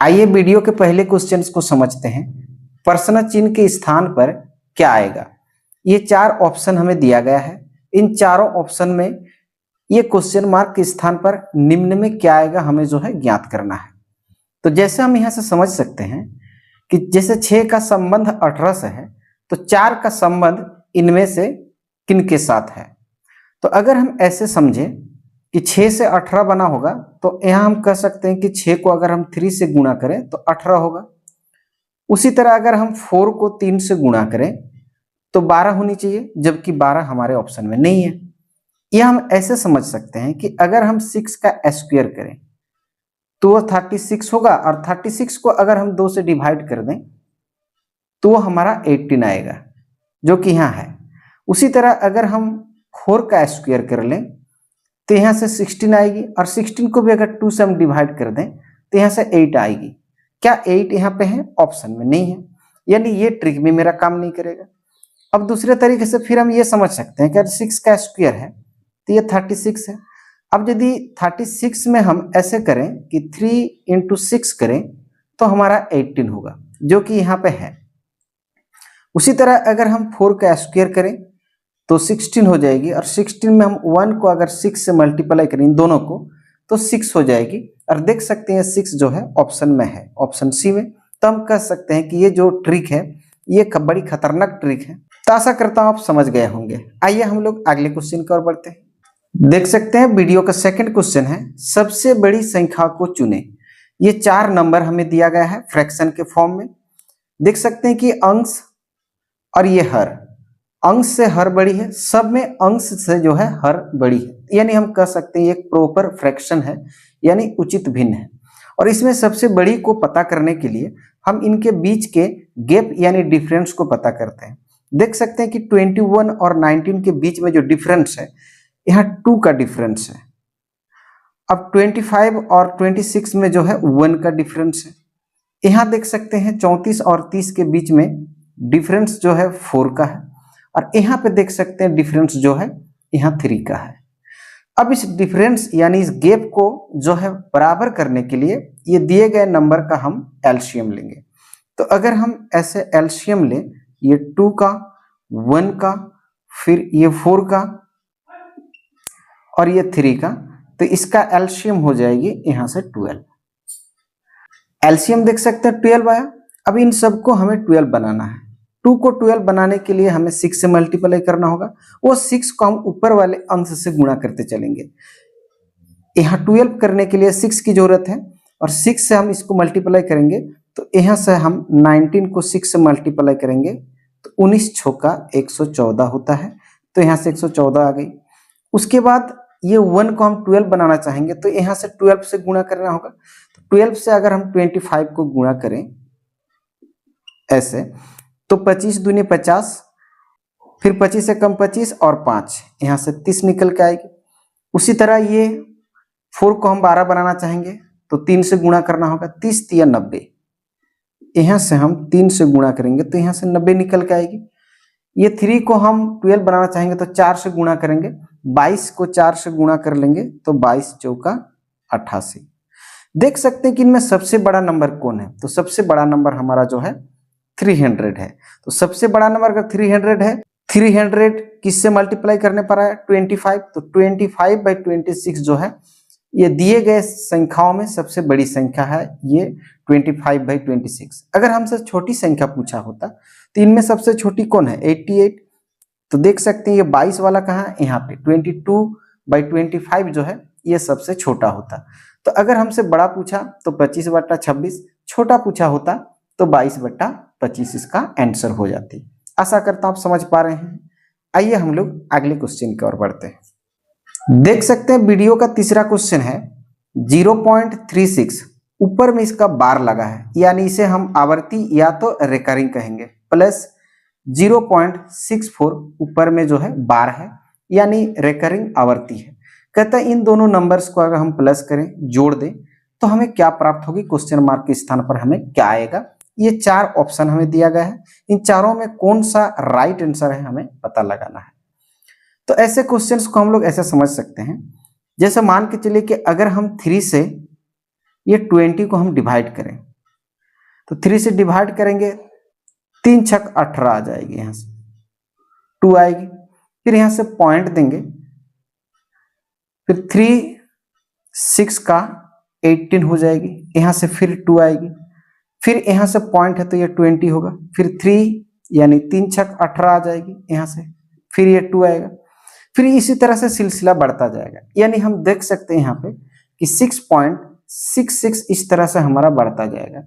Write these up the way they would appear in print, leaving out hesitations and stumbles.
आइए वीडियो के पहले क्वेश्चंस को समझते हैं। प्रश्न चिन्ह के स्थान पर क्या आएगा? ये चार ऑप्शन हमें दिया गया है। इन चारों ऑप्शन में ये क्वेश्चन मार्क के स्थान पर निम्न में क्या आएगा हमें जो है ज्ञात करना है। तो जैसे हम यहाँ से समझ सकते हैं कि जैसे 6 का संबंध 18 से है, तो 4 का संबंध इनमें से किन के साथ है? तो अगर हम ऐसे समझें कि 6 से 18 बना होगा, तो यहाँ हम कह सकते हैं कि 6 को अगर हम 3 से गुणा करें तो 18 होगा। उसी तरह अगर हम 4 को 3 से गुणा करें तो 12 होनी चाहिए, जबकि 12 हमारे ऑप्शन में नहीं है। यह हम ऐसे समझ सकते हैं कि अगर हम 6 का स्क्वायर करें तो वो 36 होगा, और 36 को अगर हम 2 से डिवाइड कर दें तो वो हमारा 18 आएगा, जो कि यहाँ है। उसी तरह अगर हम 4 का स्क्वायर कर लें तो यहाँ से 16 आएगी, और 16 को भी अगर 2 से हम डिवाइड कर दें तो यहाँ से 8 आएगी। क्या 8 यहाँ पे है? ऑप्शन में नहीं है, यानी ये ट्रिक में मेरा काम नहीं करेगा। अब दूसरे तरीके से फिर हम ये समझ सकते हैं कि अगर 6 का स्क्वायर है तो ये 36 है। अब यदि 36 में हम ऐसे करें कि 3 × 6 करें तो हमारा 18 होगा, जो कि यहाँ पे है। उसी तरह अगर हम 4 का स्क्वायर करें तो 16 हो जाएगी, और 16 में हम 1 को अगर 6 से मल्टीप्लाई करें इन दोनों को तो 6 हो जाएगी। और देख सकते हैं 6 जो है ऑप्शन में है, ऑप्शन सी में। तो हम कह सकते हैं कि ये जो ट्रिक है ये बड़ी खतरनाक ट्रिक है। तो आशा करता हूं आप समझ गए होंगे। आइए हम लोग अगले क्वेश्चन की ओर बढ़ते हैं। देख सकते हैं वीडियो का सेकंड क्वेश्चन है, सबसे बड़ी संख्या को चुने। ये 4 नंबर हमें दिया गया है फ्रैक्शन के फॉर्म में। देख सकते हैं कि अंश और ये हर, अंश से हर बड़ी है, सब में अंश से जो है हर बड़ी है, यानी हम कह सकते हैं एक प्रॉपर फ्रैक्शन है, यानी उचित भिन्न है। और इसमें सबसे बड़ी को पता करने के लिए हम इनके बीच के गैप यानी डिफरेंस को पता करते हैं। देख सकते हैं कि 21 और 19 के बीच में जो डिफरेंस है, यहाँ 2 का डिफरेंस है। अब 25 और 26 में जो है 1 का डिफरेंस है। यहाँ देख सकते हैं 34 और 30 के बीच में डिफरेंस जो है 4 का है, और यहाँ पे देख सकते हैं डिफरेंस जो है यहाँ 3 का है। अब इस डिफरेंस यानी इस गैप को जो है बराबर करने के लिए ये दिए गए नंबर का हम एलसीएम लेंगे। तो अगर हम ऐसे एलसीएम लें, ये 2 का, 1 का, फिर ये 4 का और ये 3 का, तो इसका एलसीएम हो जाएगी यहाँ से 12। एलसीएम देख सकते हैं 12 आया। अब इन सबको हमें 12 बनाना है। 2 को 12 बनाने के लिए हमें 6 से मल्टीप्लाई करना होगा। वो 6 को हम ऊपर वाले अंश से गुणा करते चलेंगे। यहाँ 12 करने के लिए 6 की जरूरत है, और 6 से हम इसको मल्टीप्लाई करेंगे तो यहाँ से हम 19 को 6 से मल्टीप्लाई करेंगे तो 19 छोका 114 होता है। तो यहाँ से 114 आ गई। उसके बाद ये 1 को हम 12 बनाना चाहेंगे तो यहाँ से 12 से गुणा करना होगा। तो 12 से अगर हम 25 को गुणा करें ऐसे, तो 25 दूनी 50, फिर 25 से कम 25 और 5, यहाँ से 30 निकल के आएगी। उसी तरह ये 4 को हम 12 बनाना चाहेंगे तो 3 से गुणा करना होगा, 30 तिया 90, यहाँ से हम 3 से गुणा करेंगे तो यहाँ से 90 निकल के आएगी। ये 3 को हम 12 बनाना चाहेंगे तो 4 से गुणा करेंगे, 22 को 4 से गुणा कर लेंगे तो 22 चौका 88। देख सकते हैं कि इनमें सबसे बड़ा नंबर कौन है? तो सबसे बड़ा नंबर हमारा जो है 300 है। तो सबसे बड़ा नंबर अगर 300 है, 300 किससे मल्टीप्लाई करने पर आया? 25। तो 25/26 जो है ये दिए गए संख्याओं में सबसे बड़ी संख्या है, ये 25/26। अगर हमसे छोटी संख्या पूछा होता तो इनमें सबसे छोटी कौन है? 88। तो देख सकते हैं ये 22 वाला कहाँ है? यहाँ पे 22/25 जो है ये सबसे छोटा होता। तो अगर हमसे बड़ा पूछा तो 25/26, छोटा पूछा होता तो 22/25 इसका आंसर हो जाती। आशा करता हूं आप समझ पा रहे हैं। आइए हम लोग अगले क्वेश्चन की ओर बढ़ते हैं। देख सकते हैं वीडियो का तीसरा क्वेश्चन है 0.36, ऊपर में इसका बार लगा है, यानी इसे हम आवर्ती या तो रिकरिंग कहेंगे, प्लस 0.64 ऊपर में जो है बार है, यानी रिकरिंग आवर्ती है। कहता है इन दोनों नंबर्स को अगर हम प्लस करें, जोड़ दें, तो हमें क्या प्राप्त होगी? क्वेश्चन मार्क के स्थान पर हमें क्या आएगा? ये 4 ऑप्शन हमें दिया गया है। इन चारों में कौन सा राइट आंसर है हमें पता लगाना है। तो ऐसे क्वेश्चंस को हम लोग ऐसे समझ सकते हैं, जैसे मान के चलिए कि अगर हम 3 से ये 20 को हम डिवाइड करें तो 3 से डिवाइड करेंगे, 3 छक 18 आ जाएगी, यहाँ से 2 आएगी। फिर यहाँ से पॉइंट देंगे, फिर 3 6 का 18 हो जाएगी, यहाँ से फिर 2 आएगी, फिर यहाँ से पॉइंट है तो ये 20 होगा, फिर 3 यानी 3 छक 18 आ जाएगी, यहाँ से फिर ये 2 आएगा। फिर इसी तरह से सिलसिला बढ़ता जाएगा, यानी हम देख सकते हैं यहाँ पे कि 6.66 इस तरह से हमारा बढ़ता जाएगा।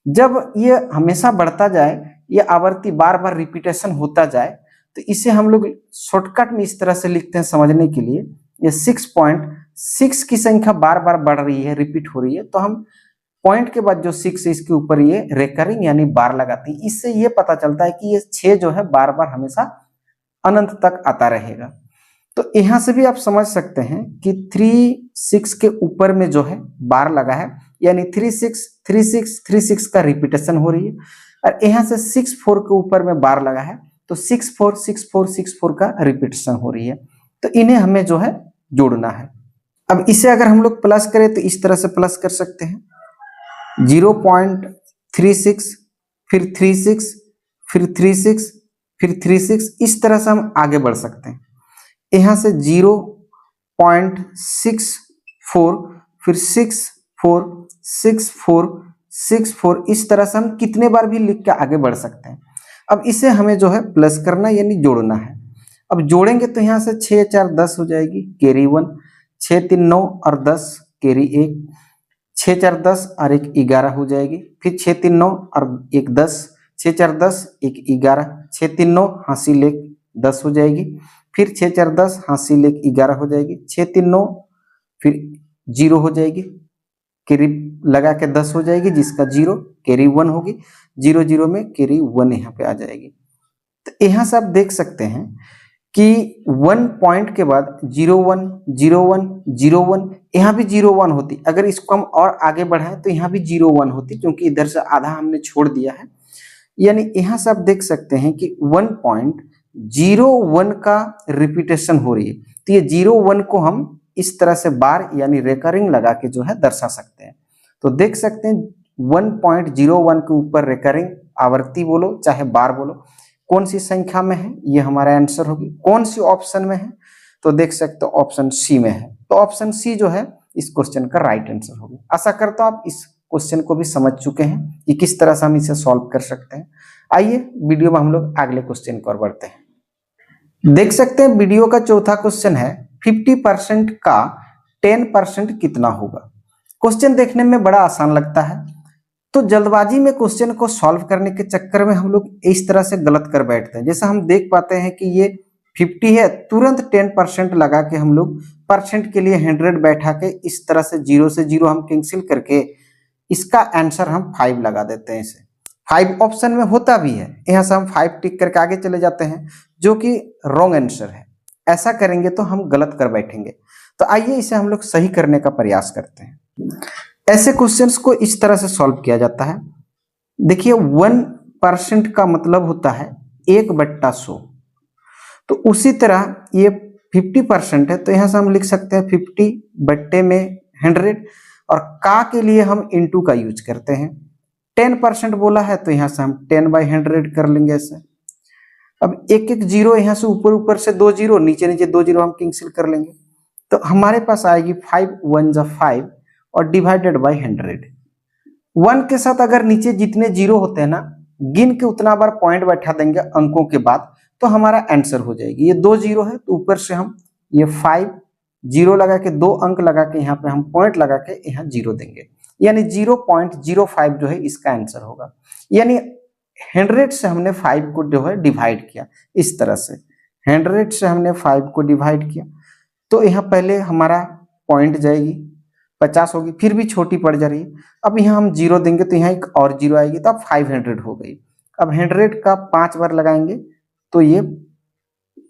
जब ये हमेशा बढ़ता जाए, ये आवर्ती बार बार रिपीटेशन होता जाए, तो इसे हम लोग शॉर्टकट में इस तरह से लिखते हैं समझने के लिए, ये 6.6 की संख्या बार बार बढ़ रही है, रिपीट हो रही है, तो हम पॉइंट के बाद जो 6 है इसके ऊपर ये रेकरिंग यानी बार लगाते हैं। इससे ये पता चलता है कि ये 6 जो है बार बार हमेशा अनंत तक आता रहेगा। तो यहाँ से भी आप समझ सकते हैं कि 3 6 के ऊपर में जो है बार लगा है, यानी 3 6 3 6 3 6 का रिपीटेशन हो रही है, और यहाँ से 6 4 के ऊपर में बार लगा है, तो 6 4 6 4 6 4 का रिपीटेशन हो रही है। तो इन्हें हमें जो है जोड़ना है। अब इसे अगर हम लोग प्लस करें तो इस तरह से प्लस कर सकते हैं, 0.36 फिर 36 फिर 36 फिर 36, इस तरह से हम आगे बढ़ सकते हैं। यहाँ से 0.64 फिर 6 4 6 4 6 4, इस तरह से हम कितने बार भी लिख के आगे बढ़ सकते हैं। अब इसे हमें जो है प्लस करना यानी जोड़ना है। अब जोड़ेंगे तो यहाँ से 6 4 10 हो जाएगी, कैरी 1, 6 3 9 और 10 कैरी 1, 6 4 10 और 1 11 हो जाएगी, फिर 6 3 9 और 1 10, 6 4 10 1 11, 6 3 9 हासिल 1 10 हो जाएगी, फिर 6 4 10 हासिल 1 11 हो जाएगी, 6 3 9 फिर 0 हो जाएगी, कैरी लगा के 10 हो जाएगी, जिसका 0 कैरी 1 होगी, 0 0 में कैरी 1 यहाँ पे आ जाएगी। तो यहाँ से आप देख सकते हैं कि 1 पॉइंट के बाद 0 1 0 1 0 1, यहाँ भी 0 1 होती। अगर इसको हम और आगे बढ़ाएं तो यहाँ भी 0 1 होती, क्योंकि इधर से आधा हमने छोड़ दिया है। यानी यहाँ से आप देख सकते हैं कि 1.01 का रिपीटेशन हो रही है, तो ये 0 1 को हम इस तरह से बार यानी रेकरिंग लगा के जो है दर्शा सकते हैं। तो देख सकते हैं 1.01 के ऊपर रेकरिंग, आवर्ती बोलो चाहे बार बोलो, कौन सी संख्या में है ये हमारा आंसर होगी। कौन सी ऑप्शन में है, तो देख सकते हो ऑप्शन सी में है, तो ऑप्शन सी जो है इस क्वेश्चन का राइट आंसर होगी। आशा करता हूं आप इस क्वेश्चन को भी समझ चुके हैं कि किस तरह से हम इसे सॉल्व कर सकते हैं। आइए वीडियो में हम लोग अगले क्वेश्चन की ओर बढ़ते हैं। देख सकते हैं वीडियो का चौथा क्वेश्चन है 50% का 10% कितना होगा। क्वेश्चन देखने में बड़ा आसान लगता है, तो जल्दबाजी में क्वेश्चन को सॉल्व करने के चक्कर में हम लोग इस तरह से गलत कर बैठते हैं। जैसा हम देख पाते हैं कि ये 50 है, तुरंत 10% लगा के हम लोग परसेंट के लिए 100 बैठा के इस तरह से 0 से 0 हम कैंसिल करके इसका आंसर हम 5 लगा देते हैं। इसे 5 ऑप्शन में होता भी है, यहाँ से हम 5 टिक करके आगे चले जाते हैं, जो कि रॉन्ग आंसर है। ऐसा करेंगे तो हम गलत कर बैठेंगे। तो आइए इसे हम लोग सही करने का प्रयास करते हैं। ऐसे क्वेश्चंस को इस तरह से सॉल्व किया जाता है। देखिए 1% का मतलब होता है 1/100, तो उसी तरह ये 50% है, तो यहाँ से हम लिख सकते हैं 50 बट्टे में 100, और का के लिए हम इंटू का यूज करते हैं। 10% बोला है तो यहाँ से हम 10/100 कर लेंगे ऐसे। अब एक एक जीरो यहाँ से ऊपर ऊपर से 2 जीरो, नीचे नीचे 2 जीरो हम कैंसिल कर लेंगे, तो हमारे पास आएगी 5 1 जा 5 और डिवाइडेड बाय 100। 1 के साथ अगर नीचे जितने जीरो होते हैं ना, गिन के उतना बार पॉइंट बैठा देंगे अंकों के बाद, तो हमारा आंसर हो जाएगी। ये 2 जीरो है तो ऊपर से हम ये 5 जीरो लगा के 2 अंक लगा के यहाँ पे हम पॉइंट लगा के यहाँ जीरो देंगे, यानी 0.05 जो है इसका आंसर होगा। यानी 100 से हमने 5 को जो है डिवाइड किया, इस तरह से 100 से हमने 5 को डिवाइड किया, तो यहाँ पहले हमारा पॉइंट जाएगी 50 होगी, फिर भी छोटी पड़ जा रही है। अब यहाँ हम जीरो देंगे तो यहाँ एक और जीरो आएगी, तो अब 500 हो गई। अब 100 का 5 बार लगाएंगे तो ये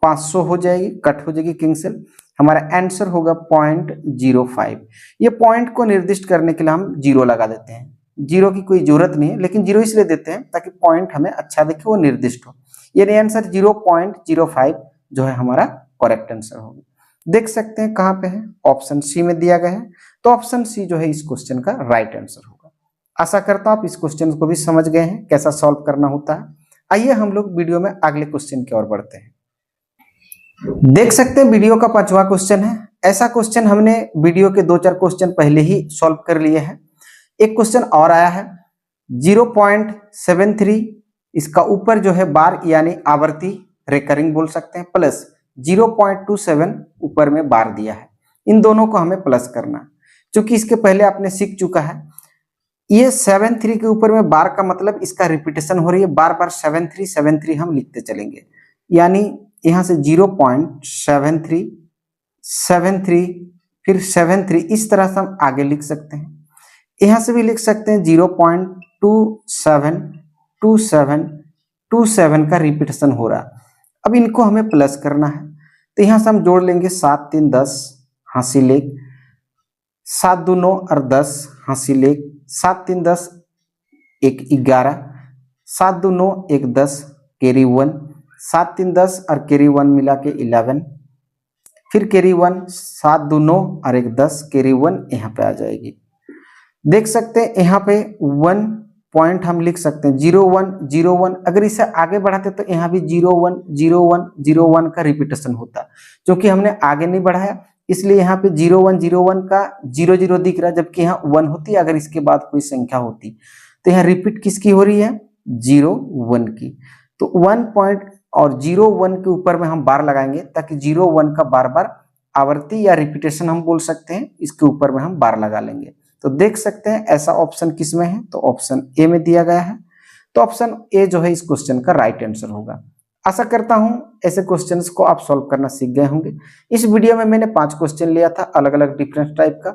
500 हो जाएगी, कट हो जाएगी कैंसिल। हमारा आंसर होगा 0.05। ये पॉइंट को निर्दिष्ट करने के लिए हम जीरो लगा देते हैं। जीरो की कोई जरूरत नहीं है, लेकिन जीरो इसलिए देते हैं ताकि पॉइंट हमें अच्छा दिखे, वो निर्दिष्ट हो। ये आंसर 0.05 जो है हमारा करेक्ट आंसर होगा। देख सकते हैं कहाँ पे है, ऑप्शन सी में दिया गया है, तो ऑप्शन सी जो है इस क्वेश्चन का राइट आंसर होगा। आशा करता हूं आप इस क्वेश्चन को भी समझ गए हैं कैसा सॉल्व करना होता है। आइए हम लोग वीडियो में अगले क्वेश्चन की ओर बढ़ते हैं। देख सकते हैं वीडियो का 5वां क्वेश्चन है। ऐसा क्वेश्चन हमने वीडियो के 2-4 क्वेश्चन पहले ही सॉल्व कर लिए हैं। एक क्वेश्चन और आया है 0.73, इसका ऊपर जो है बार यानी आवर्ती रेकरिंग बोल सकते हैं, प्लस 0.27 ऊपर में बार दिया है। इन दोनों को हमें प्लस करना है। क्योंकि इसके पहले आपने सीख चुका है, ये 73 के ऊपर में बार का मतलब इसका रिपीटेशन हो रही है, बार बार 73 हम लिखते चलेंगे। यानी यहां से 0.73 73 फिर 73 इस तरह से हम आगे लिख सकते हैं। यहां से भी लिख सकते हैं 0.272727 का रिपीटेशन हो रहा। अब इनको हमें प्लस करना है, तो यहां से हम जोड़ लेंगे 7 3 10 हासिल 1, 7 2 9 और 10 हासिल 1, 7 3 10 1 11, 7 2 9 1 10 कैरी 1, 7 3 10 और कैरी 1 मिला के 11, फिर कैरी 1 7 2 9 और 1 10 कैरी 1 यहाँ पे आ जाएगी। देख सकते हैं यहाँ पे 1 पॉइंट हम लिख सकते हैं 0101। अगर इसे आगे बढ़ाते तो यहाँ भी 010101 का रिपीटेशन होता, क्योंकि हमने आगे नहीं बढ़ाया इसलिए यहाँ पे 0101 का 00 दिख रहा है, जबकि यहाँ 1 होती अगर इसके बाद कोई संख्या होती। तो यहाँ रिपीट किसकी हो रही है? 01 की। तो 1 पॉइंट और 01 के ऊपर में हम बार लगाएंगे ताकि 01 का बार बार आवर्ती या रिपीटेशन हम बोल सकते हैं, इसके ऊपर में हम बार लगा लेंगे। तो देख सकते हैं ऐसा ऑप्शन किस में है, तो ऑप्शन ए में दिया गया है। तो ऑप्शन ए जो है इस क्वेश्चन का राइट आंसर होगा। आशा करता हूं ऐसे क्वेश्चंस को आप सॉल्व करना सीख गए होंगे। इस वीडियो में मैंने 5 क्वेश्चन लिया था अलग अलग डिफरेंट टाइप का।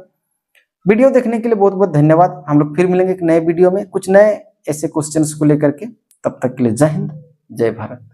वीडियो देखने के लिए बहुत बहुत धन्यवाद। हम लोग फिर मिलेंगे एक नए वीडियो में कुछ नए ऐसे क्वेश्चंस को लेकर के। तब तक के लिए जय हिंद, जय भारत।